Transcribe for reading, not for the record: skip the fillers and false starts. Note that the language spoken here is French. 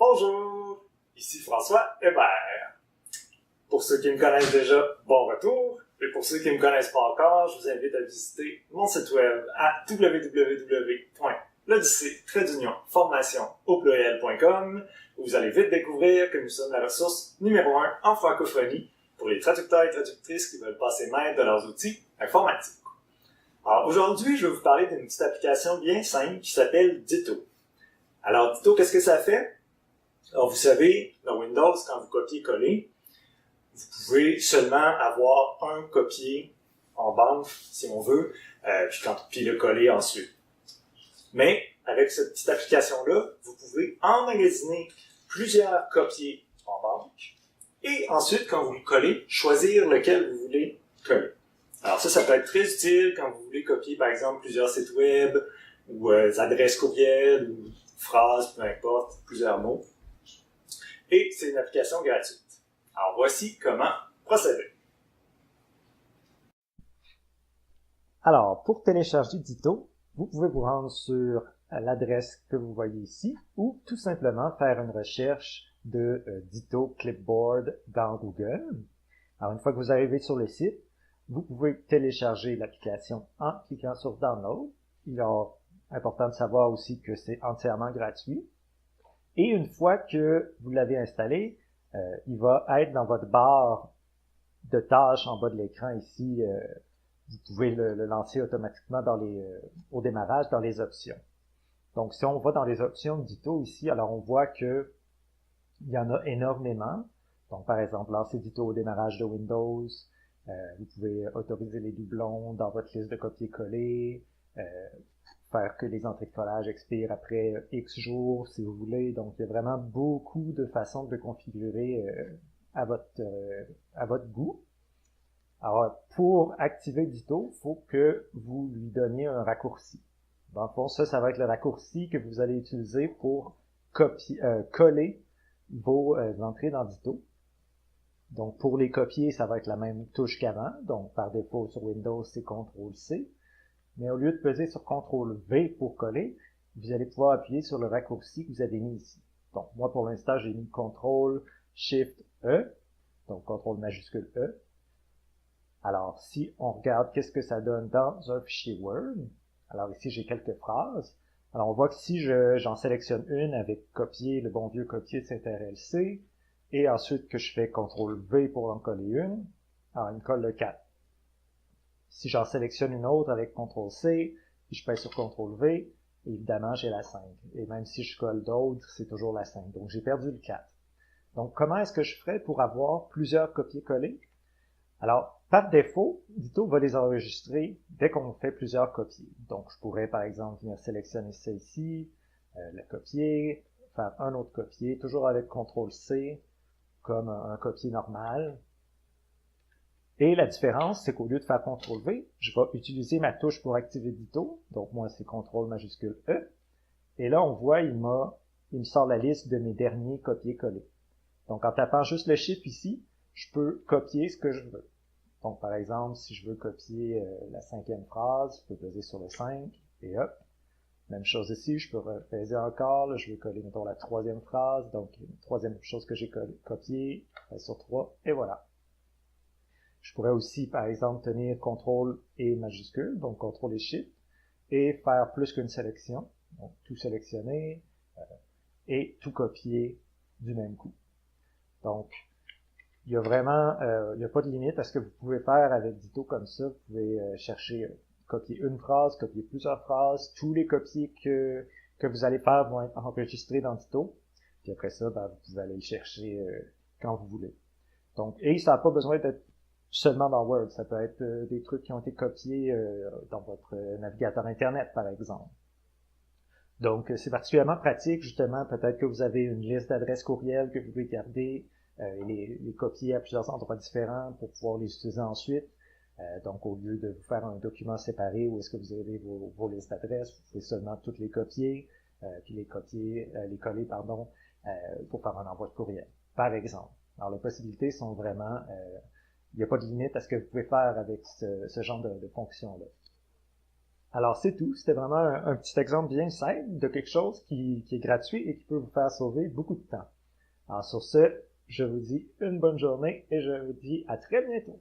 Bonjour, ici François Hébert. Pour ceux qui me connaissent déjà, bon retour. Et pour ceux qui ne me connaissent pas encore, je vous invite à visiter mon site web à www.l'odyssée-formation.com où vous allez vite découvrir que nous sommes la ressource numéro 1 en francophonie pour les traducteurs et traductrices qui veulent passer maître de leurs outils informatiques. Alors aujourd'hui, je vais vous parler d'une petite application bien simple qui s'appelle Ditto. Alors Ditto, qu'est-ce que ça fait? Alors vous savez, dans Windows, quand vous copiez-collez, vous pouvez seulement avoir un copier en banque, si on veut, puis le coller ensuite. Mais avec cette petite application-là, vous pouvez emmagasiner plusieurs copiers en banque et ensuite, quand vous le collez, choisir lequel vous voulez coller. Alors ça peut être très utile quand vous voulez copier, par exemple, plusieurs sites web ou adresses courriel ou phrases, peu importe, plusieurs mots. Et c'est une application gratuite. Alors voici comment procéder. Alors, pour télécharger Ditto, vous pouvez vous rendre sur l'adresse que vous voyez ici ou tout simplement faire une recherche de Ditto Clipboard dans Google. Alors, une fois que vous arrivez sur le site, vous pouvez télécharger l'application en cliquant sur Download. Il est important de savoir aussi que c'est entièrement gratuit. Et une fois que vous l'avez installé, il va être dans votre barre de tâches en bas de l'écran ici. Vous pouvez le lancer automatiquement au démarrage dans les options. Donc, si on va dans les options de Ditto ici, alors on voit que il y en a énormément. Donc, par exemple, lancer Ditto au démarrage de Windows. Vous pouvez autoriser les doublons dans votre liste de copier-coller. Faire que les entrées de collage expirent après X jours, si vous voulez. Donc, il y a vraiment beaucoup de façons de configurer à votre goût. Alors, pour activer Ditto, il faut que vous lui donniez un raccourci. Dans le fond, ça va être le raccourci que vous allez utiliser pour coller vos entrées dans Ditto. Donc, pour les copier, ça va être la même touche qu'avant. Donc, par défaut, sur Windows, c'est CTRL-C. Mais au lieu de peser sur CTRL-V pour coller, vous allez pouvoir appuyer sur le raccourci que vous avez mis ici. Donc, moi, pour l'instant, j'ai mis CTRL-SHIFT-E, donc CTRL majuscule E. Alors, si on regarde qu'est-ce que ça donne dans un fichier Word, alors ici, j'ai quelques phrases. Alors, on voit que si j'en sélectionne une avec copier, le bon vieux copier de CTRL-C, et ensuite que je fais CTRL-V pour en coller une, alors il me colle le 4. Si j'en sélectionne une autre avec CTRL-C, puis je pèse sur CTRL-V, évidemment, j'ai la 5. Et même si je colle d'autres, c'est toujours la 5. Donc, j'ai perdu le 4. Donc, comment est-ce que je ferais pour avoir plusieurs copier-coller? Alors, par défaut, Ditto va les enregistrer dès qu'on fait plusieurs copiers. Donc, je pourrais, par exemple, venir sélectionner ça ici, le copier, faire un autre copier, toujours avec CTRL-C, comme un copier normal. Et la différence, c'est qu'au lieu de faire CTRL-V, je vais utiliser ma touche pour activer Ditto. Donc, moi, c'est CTRL majuscule E. Et là, on voit, il me sort la liste de mes derniers copier-coller. Donc, en tapant juste le chiffre ici, je peux copier ce que je veux. Donc, par exemple, si je veux copier la 5e phrase, je peux peser sur le 5, et hop. Même chose ici, je peux peser encore, là, je veux coller, mettons, la 3e phrase, donc, une 3e chose que j'ai copiée, sur 3, et voilà. Je pourrais aussi, par exemple, tenir CTRL et majuscule, donc CTRL et Shift, et faire plus qu'une sélection, donc tout sélectionner, et tout copier du même coup. Donc, il y a vraiment, il n'y a pas de limite à ce que vous pouvez faire avec Ditto comme ça. Vous pouvez chercher, copier une phrase, copier plusieurs phrases. Tous les copiers que vous allez faire vont être enregistrés dans Ditto. Puis après ça, vous pouvez aller le chercher quand vous voulez. Donc, et ça n'a pas besoin d'être seulement dans Word. Ça peut être des trucs qui ont été copiés dans votre navigateur Internet, par exemple. Donc, c'est particulièrement pratique, justement, peut-être que vous avez une liste d'adresses courriel que vous pouvez garder et les copier à plusieurs endroits différents pour pouvoir les utiliser ensuite. Donc, au lieu de vous faire un document séparé où est-ce que vous avez vos listes d'adresses, vous pouvez seulement toutes les copier, puis les coller, pour faire un envoi de courriel, par exemple. Alors, les possibilités sont vraiment, il n'y a pas de limite à ce que vous pouvez faire avec ce genre de fonction-là. Alors c'est tout, c'était vraiment un petit exemple bien simple de quelque chose qui est gratuit et qui peut vous faire sauver beaucoup de temps. Alors sur ce, je vous dis une bonne journée et je vous dis à très bientôt.